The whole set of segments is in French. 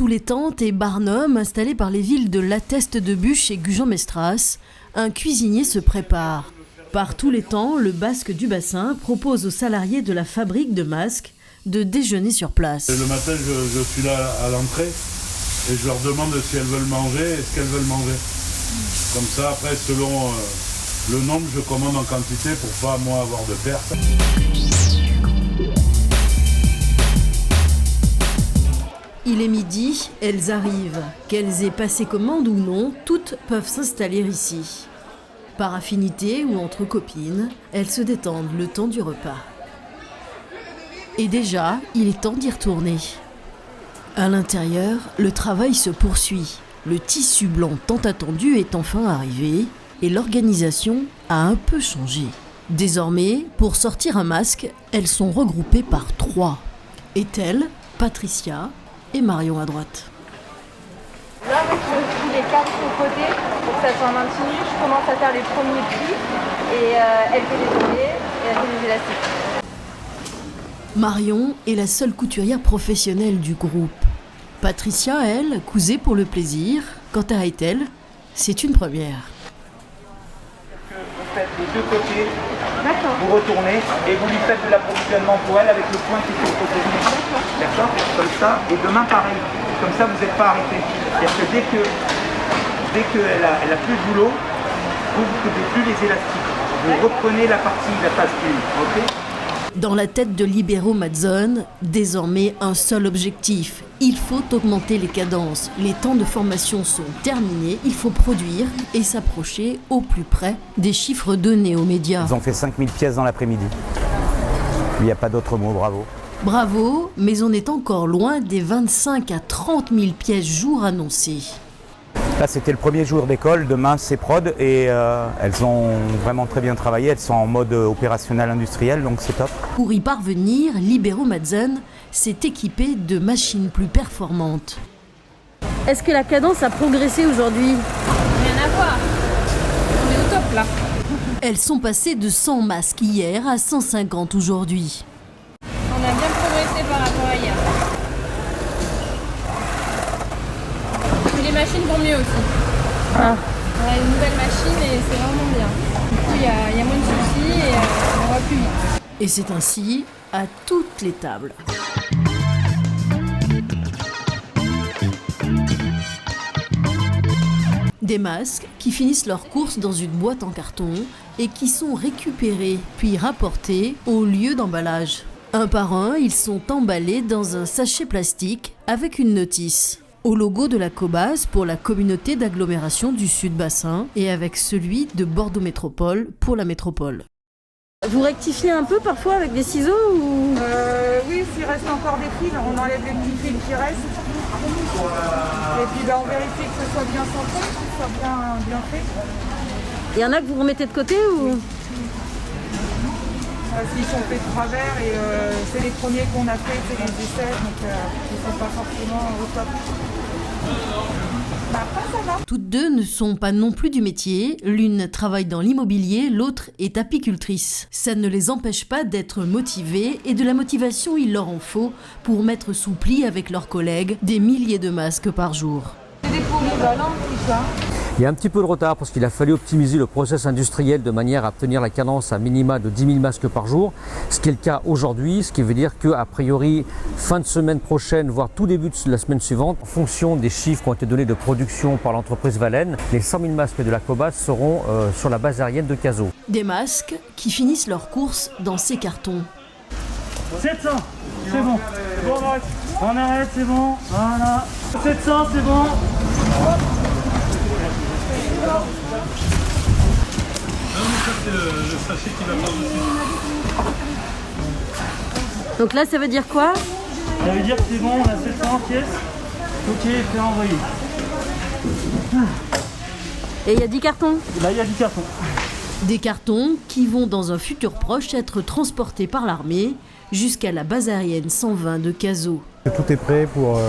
les tentes et barnums installés par les villes de Lateste-de-Buch et Gujan-Mestras, un cuisinier se prépare. Par tous les temps, le Basque du Bassin propose aux salariés de la fabrique de masques de déjeuner sur place. Le matin, je suis là à l'entrée et je leur demande si elles veulent manger et ce qu'elles veulent manger. Comme ça, après, selon le nombre, je commande en quantité pour pas, moi, avoir de perte. Il est midi, elles arrivent. Qu'elles aient passé commande ou non, toutes peuvent s'installer ici. Par affinité ou entre copines, elles se détendent le temps du repas. Et déjà, il est temps d'y retourner. À l'intérieur, le travail se poursuit. Le tissu blanc tant attendu est enfin arrivé et l'organisation a un peu changé. Désormais, pour sortir un masque, elles sont regroupées par 3. Ethel, Patricia et Marion à droite. Là, moi, je plie les 4 de côté pour que ça soit maintenu. Je commence à faire les premiers plis et elle fait les oreillers et elle fait les élastiques. Marion est la seule couturière professionnelle du groupe. Patricia, elle, cousait pour le plaisir. Quant à Ethel, c'est une première. Vous faites les deux côtés, vous retournez et vous lui faites de l'approvisionnement pour elle avec le point qui est sur le côté. D'accord. Comme ça, et demain pareil. Comme ça, vous n'êtes pas arrêté. C'est-à-dire que dès qu'elle a plus de boulot, vous ne coupez plus les élastiques. Vous reprenez la phase 1. Okay. Dans la tête de Libero Mazzone, désormais un seul objectif. Il faut augmenter les cadences. Les temps de formation sont terminés. Il faut produire et s'approcher au plus près des chiffres donnés aux médias. Ils ont fait 5000 pièces dans l'après-midi. Il n'y a pas d'autre mot, bravo. Bravo, mais on est encore loin des 25 à 30 000 pièces jour annoncées. Là, c'était le premier jour d'école, demain c'est prod et elles ont vraiment très bien travaillé, elles sont en mode opérationnel industriel, donc c'est top. Pour y parvenir, Libero Mazzone s'est équipé de machines plus performantes. Est-ce que la cadence a progressé aujourd'hui? Rien à voir. On est au top là. Elles sont passées de 100 masques hier à 150 aujourd'hui. On a bien progressé par rapport à hier. Les machines vont mieux aussi. On a une nouvelle machine et c'est vraiment bien. Du coup, il y a moins de soucis et on va plus vite. Et c'est ainsi à toutes les tables. Des masques qui finissent leur course dans une boîte en carton et qui sont récupérés puis rapportés au lieu d'emballage. Un par un, ils sont emballés dans un sachet plastique avec une notice. Au logo de la Cobase pour la communauté d'agglomération du Sud-Bassin et avec celui de Bordeaux Métropole pour la métropole. Vous rectifiez un peu parfois avec des ciseaux ou... Oui, s'il reste encore des fils, on enlève les petits fils qui restent. Et puis on vérifie que ce soit bien centré, que ce soit bien fait. Il y en a que vous remettez de côté ou... S'ils sont faits de travers et c'est les premiers qu'on a fait, c'est les essais, donc ils ne sont pas forcément au top. Après, ça va. Toutes deux ne sont pas non plus du métier. L'une travaille dans l'immobilier, l'autre est apicultrice. Ça ne les empêche pas d'être motivées et de la motivation, il leur en faut pour mettre sous pli avec leurs collègues des milliers de masques par jour. C'est des polyvalents, tout ça. Il y a un petit peu de retard parce qu'il a fallu optimiser le process industriel de manière à obtenir la cadence à minima de 10 000 masques par jour, ce qui est le cas aujourd'hui, ce qui veut dire qu'a priori, fin de semaine prochaine, voire tout début de la semaine suivante, en fonction des chiffres qui ont été donnés de production par l'entreprise Valène, les 100 000 masques de la Cobase seront sur la base aérienne de Cazaux. Des masques qui finissent leur course dans ces cartons. 700, c'est bon. On arrête, c'est bon. Voilà. 700, c'est bon. Le sachet qui va par dessus. Donc là, ça veut dire quoi? Ça veut dire que c'est bon, on a 700 pièces. Ok, c'est envoyé. Et il y a 10 cartons? Là, il y a 10 cartons. Des cartons qui vont dans un futur proche être transportés par l'armée jusqu'à la base aérienne 120 de Cazaux. Tout est prêt pour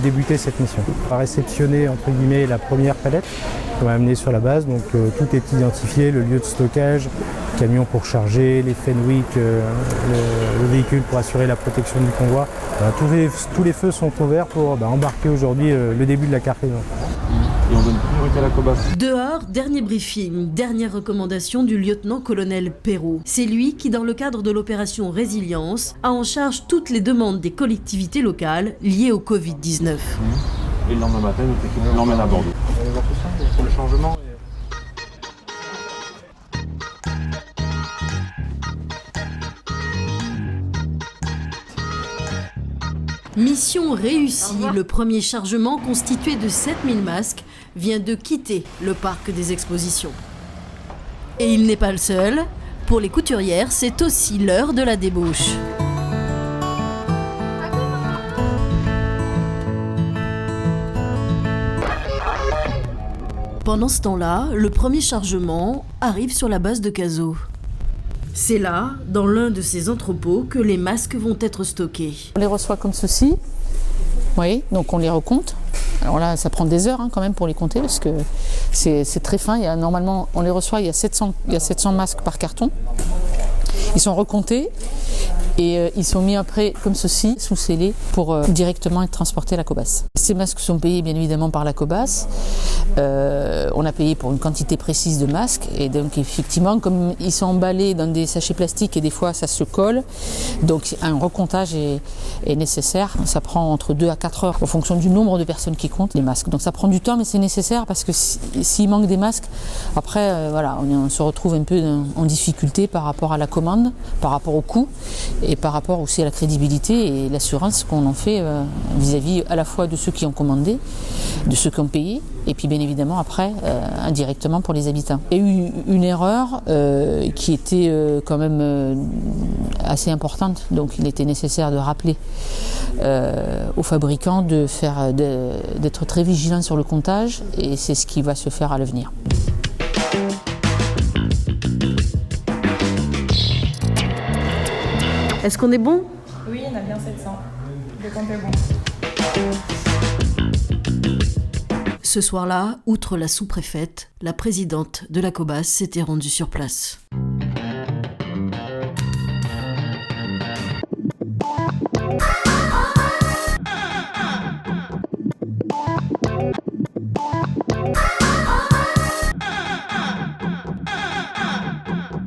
débuter cette mission. On va réceptionner entre guillemets la première palette qu'on va amener sur la base, donc tout est identifié, le lieu de stockage, camions pour charger, les Fenwick, le véhicule pour assurer la protection du convoi. Voilà, tous les feux sont ouverts pour embarquer aujourd'hui le début de la cargaison. Et on donne priorité à la cobasse. Dehors, dernier briefing, dernière recommandation du lieutenant-colonel Perrault. C'est lui qui, dans le cadre de l'opération Résilience, a en charge toutes les demandes des collectivités locales liées au Covid-19. Et le lendemain matin, notre équipe l'emmène à Bordeaux. On va aller voir tout ça pour le changement. Mission réussie. Le premier chargement, constitué de 7000 masques, vient de quitter le parc des expositions. Et il n'est pas le seul. Pour les couturières, c'est aussi l'heure de la débauche. Pendant ce temps-là, le premier chargement arrive sur la base de Cazaux. C'est là, dans l'un de ces entrepôts, que les masques vont être stockés. On les reçoit comme ceci, oui, donc on les recompte. Alors là, ça prend des heures quand même pour les compter parce que c'est très fin. Normalement, on les reçoit, il y a 700 masques par carton. Ils sont recomptés et ils sont mis après comme ceci, sous scellés, pour directement être transportés à la Cobasse. Ces masques sont payés bien évidemment par la Cobasse. On a payé pour une quantité précise de masques et donc effectivement, comme ils sont emballés dans des sachets plastiques et des fois ça se colle, donc un recomptage est nécessaire. Ça prend entre 2 à 4 heures en fonction du nombre de personnes qui comptent les masques. Donc ça prend du temps, mais c'est nécessaire parce que s'il manque des masques, après voilà, on se retrouve un peu en difficulté par rapport à la commande, par rapport au coût et par rapport aussi à la crédibilité et l'assurance qu'on en fait vis-à-vis à la fois de ceux qui ont commandé, de ceux qui ont payé et puis bien évidemment après indirectement pour les habitants. Il y a eu une erreur qui était quand même assez importante, donc il était nécessaire de rappeler aux fabricants d'être très vigilants sur le comptage et c'est ce qui va se faire à l'avenir. Est-ce qu'on est bon ? Oui, on a bien 700. Le compte est bon. Ce soir-là, outre la sous-préfète, la présidente de la Cobasse s'était rendue sur place.